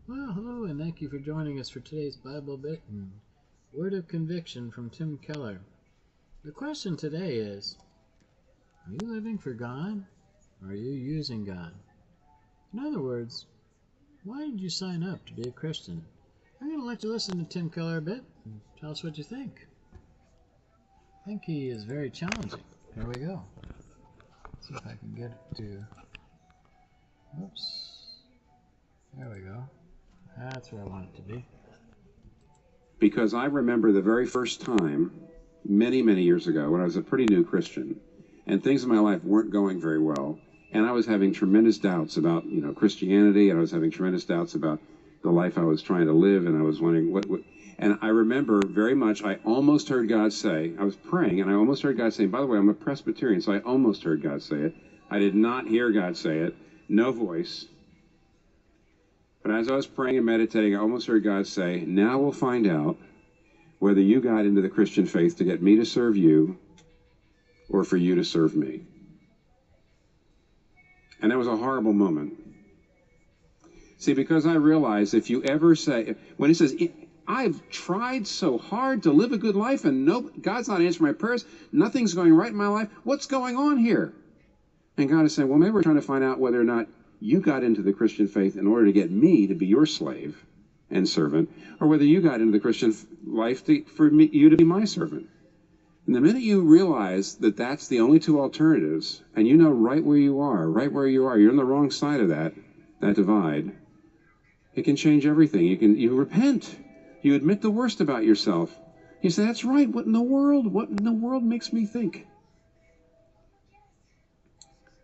Well, hello, and thank you for joining us for today's Bible bit and Word of Conviction from Tim Keller. The question today is, are you living for God, or are you using God? In other words, why did you sign up to be a Christian? I'm going to let you listen to Tim Keller a bit and tell us what you think. I think he is very challenging. Here we go. Let's see if I can get it to... Oops. There we go. That's where I want it to be. Because I remember the very first time, many, many years ago, when I was a pretty new Christian, and things in my life weren't going very well, and I was having tremendous doubts about, Christianity, and I was having tremendous doubts about the life I was trying to live, and I was wondering what and I remember very much, I almost heard God say, I was praying, and I almost heard God say, by the way, I'm a Presbyterian, so I almost heard God say it. I did not hear God say it, no voice. But as I was praying and meditating, I almost heard God say, now we'll find out whether you got into the Christian faith to get me to serve you or for you to serve me. And that was a horrible moment. See, because I realized if you ever say, when he says, I've tried so hard to live a good life and God's not answering my prayers, nothing's going right in my life, what's going on here? And God is saying, well, maybe we're trying to find out whether or not you got into the Christian faith in order to get me to be your slave and servant, or whether you got into the Christian life for you to be my servant. And the minute you realize that that's the only two alternatives, and you know right where you are, you're on the wrong side of that divide, it can change everything. You repent. You admit the worst about yourself. You say, that's right, what in the world makes me think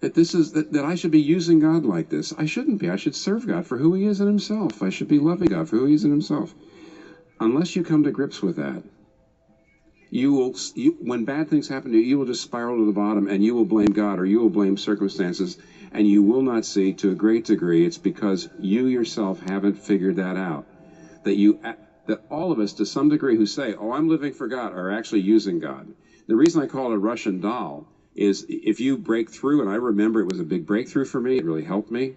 that I should be using God like this? I shouldn't be. I should serve God for who he is in himself. I should be loving God for who he is in himself. Unless you come to grips with that, when bad things happen to you, you will just spiral to the bottom, and you will blame God or you will blame circumstances, and you will not see, to a great degree, it's because you yourself haven't figured that out. That all of us, to some degree, who say, oh, I'm living for God, are actually using God. The reason I call it a Russian doll is if you break through, and I remember it was a big breakthrough for me, it really helped me.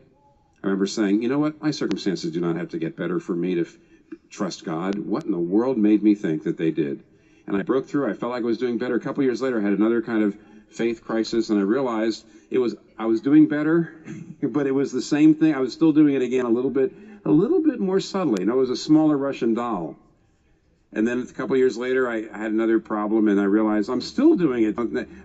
I remember saying, you know what, my circumstances do not have to get better for me to trust God. What in the world made me think that they did? And I broke through, I felt like I was doing better. A couple years later, I had another kind of faith crisis, and I realized I was doing better, but it was the same thing. I was still doing it again a little bit more subtly. It was a smaller Russian doll. And then a couple of years later, I had another problem, and I realized I'm still doing it.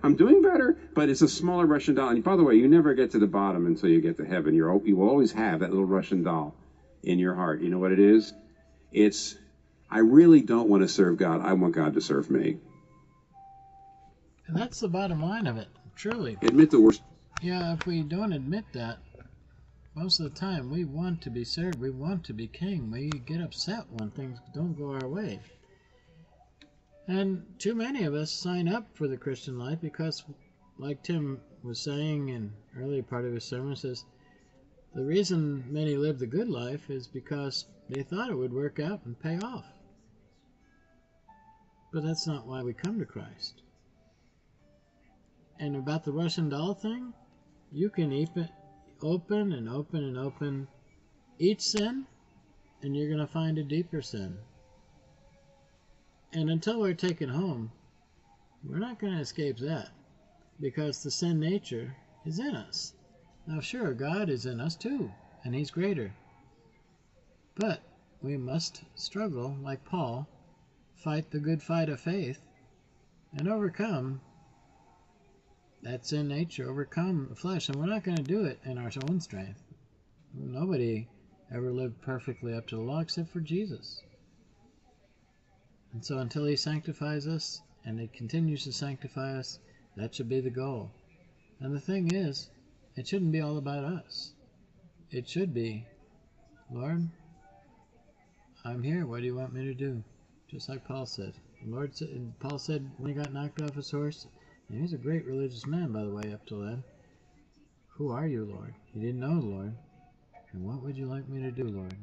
I'm doing better, but it's a smaller Russian doll. And by the way, you never get to the bottom until you get to heaven. You will always have that little Russian doll in your heart. You know what it is? I really don't want to serve God. I want God to serve me. And that's the bottom line of it, truly. Admit the worst. Yeah, if we don't admit that, most of the time we want to be served, we want to be king. We get upset when things don't go our way. And too many of us sign up for the Christian life because, like Tim was saying in the earlier part of his sermon, says the reason many live the good life is because they thought it would work out and pay off. But that's not why we come to Christ. And about the Russian doll thing, you can open and open and open each sin, and you're going to find a deeper sin. And until we're taken home, we're not going to escape that, because the sin nature is in us. Now sure, God is in us too, and he's greater. But we must struggle, like Paul, fight the good fight of faith, and overcome that sin nature, overcome the flesh. And we're not going to do it in our own strength. Nobody ever lived perfectly up to the law except for Jesus. And so until he sanctifies us, and he continues to sanctify us, that should be the goal. And the thing is, it shouldn't be all about us. It should be, Lord, I'm here. What do you want me to do? Just like Paul said. Paul said when he got knocked off his horse, and he's a great religious man, by the way, up till then. Who are you, Lord? He didn't know the Lord. And what would you like me to do, Lord?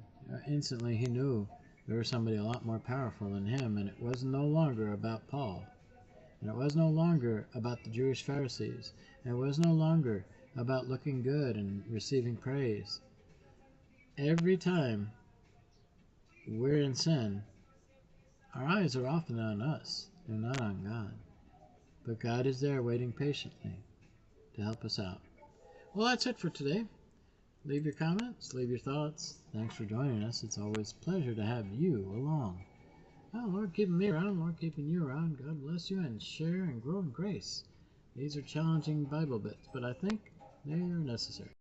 Instantly he knew there was somebody a lot more powerful than him, and it was no longer about Paul. And it was no longer about the Jewish Pharisees. And it was no longer about looking good and receiving praise. Every time we're in sin, our eyes are often on us and not on God. But God is there waiting patiently to help us out. Well, that's it for today. Leave your comments, leave your thoughts. Thanks for joining us. It's always a pleasure to have you along. Oh, Lord keeping me around, Lord keeping you around. God bless you, and share and grow in grace. These are challenging Bible bits, but I think they are necessary.